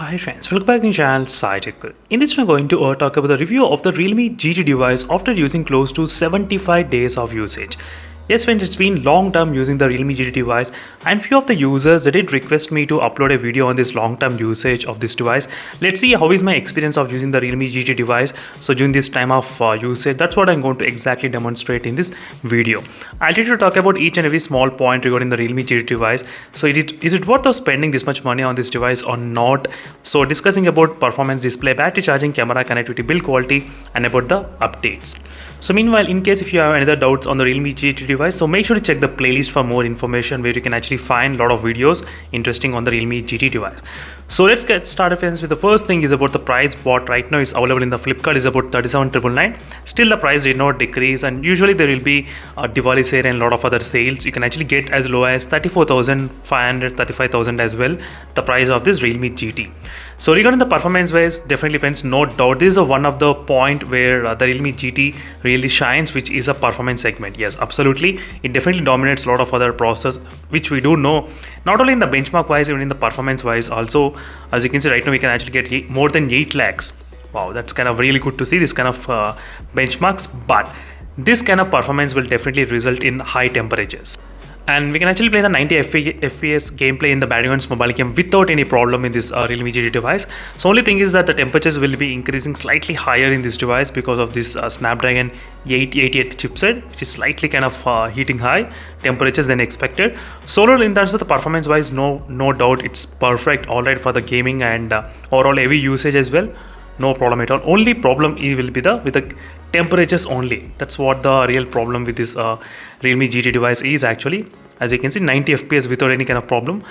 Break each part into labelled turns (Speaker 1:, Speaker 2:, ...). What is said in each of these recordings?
Speaker 1: Hi friends, welcome back to my channel SciTech. In this, we're going to talk about the review of the Realme GT device after using close to 75 days of usage. Yes friends, it's been long term using the Realme GT device, and few of the users they did request me to upload a video on this long term usage of this device. Let's see how is my experience of using the Realme GT device. So during this time of usage, that's what I'm going to exactly demonstrate in this video. I'll try to talk about each and every small point regarding the Realme GT device. So is it worth of spending this much money on this device or not? So discussing about performance, display, battery charging, camera connectivity, build quality, and about the updates. So meanwhile, in case if you have any other doubts on the Realme GT device, so make sure to check the playlist for more information where you can actually find a lot of videos interesting on the Realme GT device. So let's get started friends with the first thing is about the price. What right now is available in the Flipkart is about 37,999. Still the price did not decrease, and usually there will be a Diwali sale and a lot of other sales. You can actually get as low as 34,500, 35,000 as well, the price of this Realme GT. So regarding the performance wise, definitely friends, no doubt this is one of the point where the Realme GT really shines, which is a performance segment. Yes, absolutely, it definitely dominates a lot of other process, which we do know, not only in the benchmark wise, even in the performance wise also. As you can see right now, we can actually get more than 8 lakhs. Wow, that's kind of really good to see this kind of benchmarks, but this kind of performance will definitely result in high temperatures. And we can actually play the 90 FPS gameplay in the Battlegrounds mobile game without any problem in this Realme GT device. So only thing is that the temperatures will be increasing slightly higher in this device because of this Snapdragon 888 chipset, which is slightly kind of heating high temperatures than expected. So overall, in terms of the performance wise, no doubt it's perfect, all right for the gaming and overall heavy usage as well. No problem at all. Only problem will be with the temperatures only. That's what the real problem with this Realme GT device is actually. As you can see, 90 FPS without any kind of problem.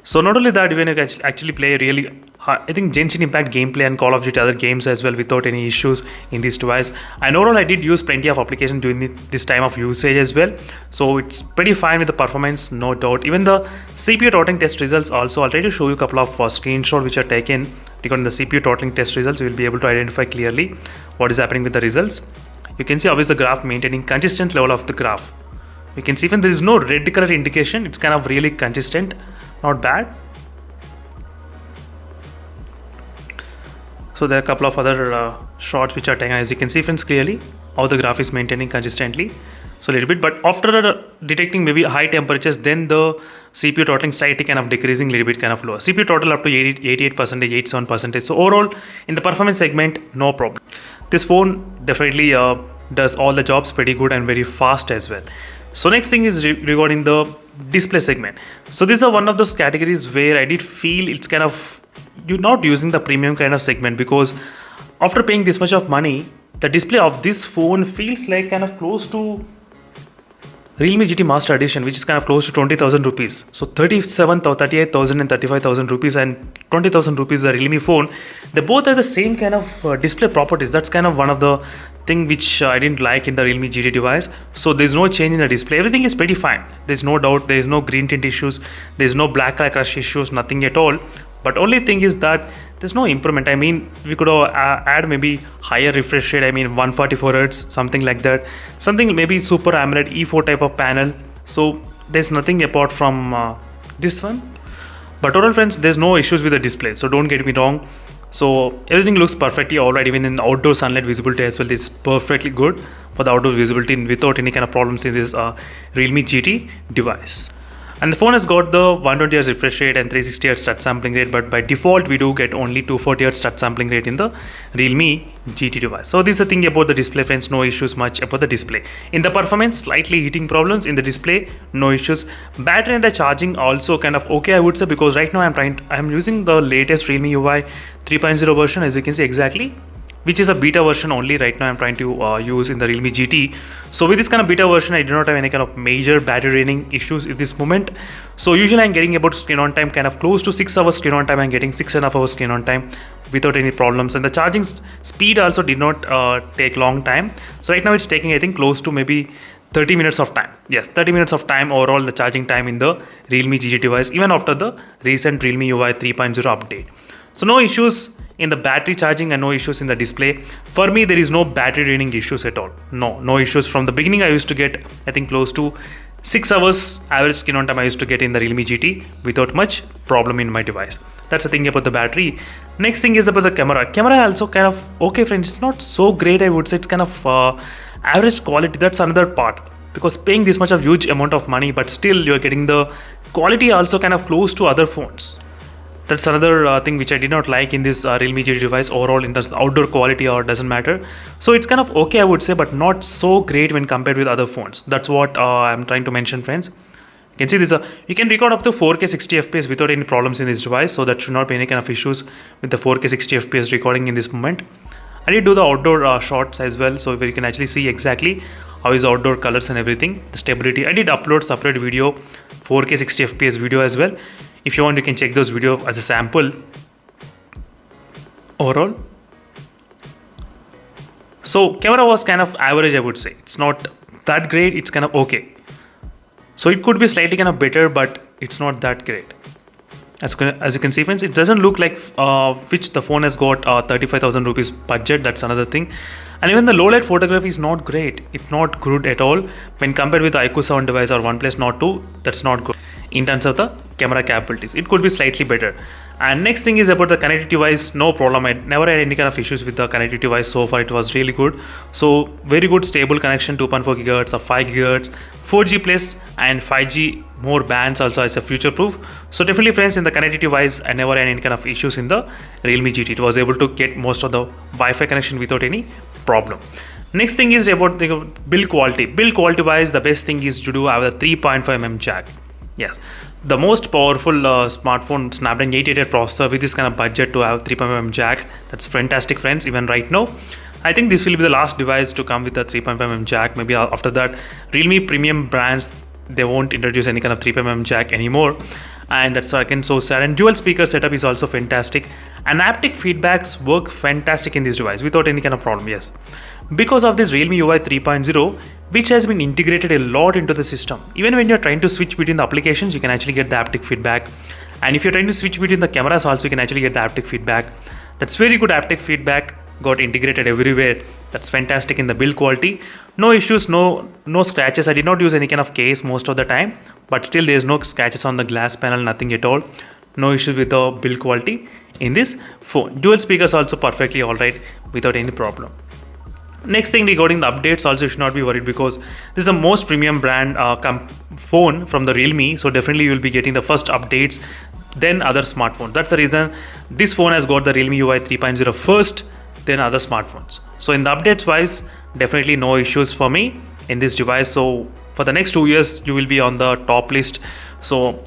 Speaker 1: So not only that, even you can actually play really I think Genshin Impact gameplay and Call of Duty other games as well without any issues in this device. And overall, I did use plenty of applications during this time of usage as well. So it's pretty fine with the performance, no doubt. Even the CPU throttling test results also, I'll try to show you a couple of screenshots which are taken regarding the CPU throttling test results. You will be able to identify clearly what is happening with the results. You can see how is the graph maintaining consistent level of the graph. You can see even there is no red color indication, it's kind of really consistent, not bad. So there are a couple of other shots which are taken, as you can see friends clearly how the graph is maintaining consistently. So a little bit, but after detecting maybe high temperatures, then the CPU throttling slightly kind of decreasing a little bit, kind of lower. CPU throttle up to 88%, 87%. So overall in the performance segment, no problem. This phone definitely does all the jobs pretty good and very fast as well. So next thing is regarding the display segment. So this is one of those categories where I did feel it's kind of you're not using the premium kind of segment, because after paying this much of money, the display of this phone feels like kind of close to Realme GT Master Edition, which is kind of close to 20,000 rupees. So 38,000 and 35,000 rupees and 20,000 rupees the Realme phone. They both have the same kind of display properties. That's kind of one of the thing which I didn't like in the Realme GT device. So there's no change in the display. Everything is pretty fine. There's no doubt. There's no green tint issues. There's no black color crush issues. Nothing at all. But only thing is that there's no improvement. I mean, we could add maybe higher refresh rate. I mean, 144 Hz, something like that. Something maybe Super AMOLED E4 type of panel. So there's nothing apart from this one. But overall, friends, there's no issues with the display. So don't get me wrong. So everything looks perfectly alright. Even in outdoor sunlight visibility as well, it's perfectly good for the outdoor visibility without any kind of problems in this Realme GT device. And the phone has got the 120 Hz refresh rate and 360 Hz touch sampling rate, but by default we do get only 240 Hz touch sampling rate in the Realme GT device. So this is the thing about the display friends, no issues much about the display. In the performance, slightly heating problems. In the display, no issues. Battery and the charging also kind of okay, I would say, because right now I'm using the latest Realme UI 3.0 version, as you can see exactly, which is a beta version only. Right now I'm trying to use in the Realme GT. So with this kind of beta version, I do not have any kind of major battery draining issues at this moment. So usually I'm getting about screen on time kind of close to 6 hours screen on time. I'm getting 6.5 hours screen on time without any problems, and the charging speed also did not take long time. So right now it's taking I think close to maybe 30 minutes of time. Yes, 30 minutes of time overall the charging time in the Realme GT device, even after the recent Realme UI 3.0 update. So no issues in the battery charging and no issues in the display. For me, there is no battery draining issues at all. No issues. From the beginning, I used to get I think close to 6 hours average screen on time I used to get in the Realme GT without much problem in my device. That's the thing about the battery. Next thing is about the camera. Camera also kind of okay, friends. It's not so great, I would say. It's kind of average quality. That's another part, because paying this much of huge amount of money, but still you're getting the quality also kind of close to other phones. That's another thing which I did not like in this Realme GT device overall in terms of outdoor quality, or doesn't matter. So it's kind of okay, I would say, but not so great when compared with other phones. That's what I'm trying to mention, friends. You can see this. You can record up to 4K 60 FPS without any problems in this device, so that should not be any kind of issues with the 4K 60 FPS recording in this moment. I did do the outdoor shots as well, so where you can actually see exactly how is outdoor colors and everything, the stability. I did upload separate video, 4K 60 FPS video as well. If you want, you can check those video as a sample. Overall, so camera was kind of average, I would say. It's not that great, it's kind of okay. So it could be slightly kind of better, but it's not that great. As you can see, friends, it doesn't look like which the phone has got 35,000 rupees budget. That's another thing. And even the low light photography is not great. It's not good at all when compared with the iQOO 7 device or OnePlus Nord 2. That's not good in terms of the camera capabilities. It could be slightly better. And next thing is about the connectivity device. No problem. I never had any kind of issues with the connectivity device so far. It was really good. So very good stable connection, 2.4 gigahertz or 5 gigahertz, 4G plus and 5G more bands also as a future proof. So definitely, friends, in the connectivity device, I never had any kind of issues in the Realme GT. It was able to get most of the Wi-Fi connection without any problem. Next thing is about the build quality. Build quality wise, the best thing is to do have a 3.5mm jack. Yes, the most powerful smartphone Snapdragon 888 processor with this kind of budget to have 3.5mm jack. That's fantastic, friends. Even right now, I think this will be the last device to come with a 3.5mm jack. Maybe after that, Realme premium brands, they won't introduce any kind of 3.5mm jack anymore. And that's again so sad. And dual speaker setup is also fantastic. And haptic feedbacks work fantastic in this device without any kind of problem. Yes, because of this Realme UI 3.0, which has been integrated a lot into the system. Even when you're trying to switch between the applications, you can actually get the haptic feedback. And if you're trying to switch between the cameras also, you can actually get the haptic feedback. That's very good haptic feedback, got integrated everywhere. That's fantastic in the build quality. No issues, no scratches. I did not use any kind of case most of the time, but still there's no scratches on the glass panel, nothing at all. No issues with the build quality in this phone. Dual speakers also perfectly alright without any problem. Next thing regarding the updates, also you should not be worried, because this is the most premium brand phone from the Realme. So definitely you will be getting the first updates then other smartphones. That's the reason this phone has got the Realme UI 3.0 first, then other smartphones. So in the updates wise, definitely no issues for me in this device. So for the next 2 years, you will be on the top list. So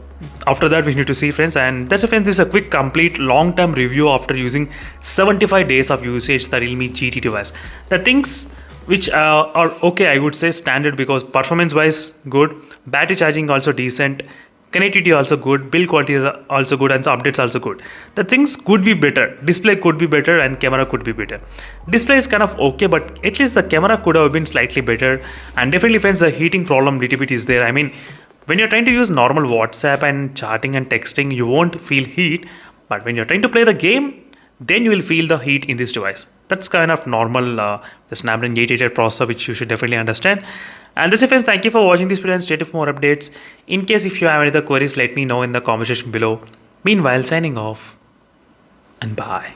Speaker 1: after that, we need to see, friends. And that's it, friends. This is a quick, complete, long-term review after using 75 days of usage the Realme GT device. The things which are okay, I would say standard, because performance-wise good, battery charging also decent, connectivity also good, build quality is also good, and the updates also good. The things could be better. Display could be better and camera could be better. Display is kind of okay, but at least the camera could have been slightly better. And definitely, friends, the heating problem little bit is there. I mean, when you're trying to use normal WhatsApp and chatting and texting, you won't feel heat. But when you're trying to play the game, then you will feel the heat in this device. That's kind of normal, the Snapdragon 888 processor, which you should definitely understand. And that's it, friends. Thank you for watching this video and stay tuned for more updates. In case if you have any other queries, let me know in the comment section below. Meanwhile, signing off and bye.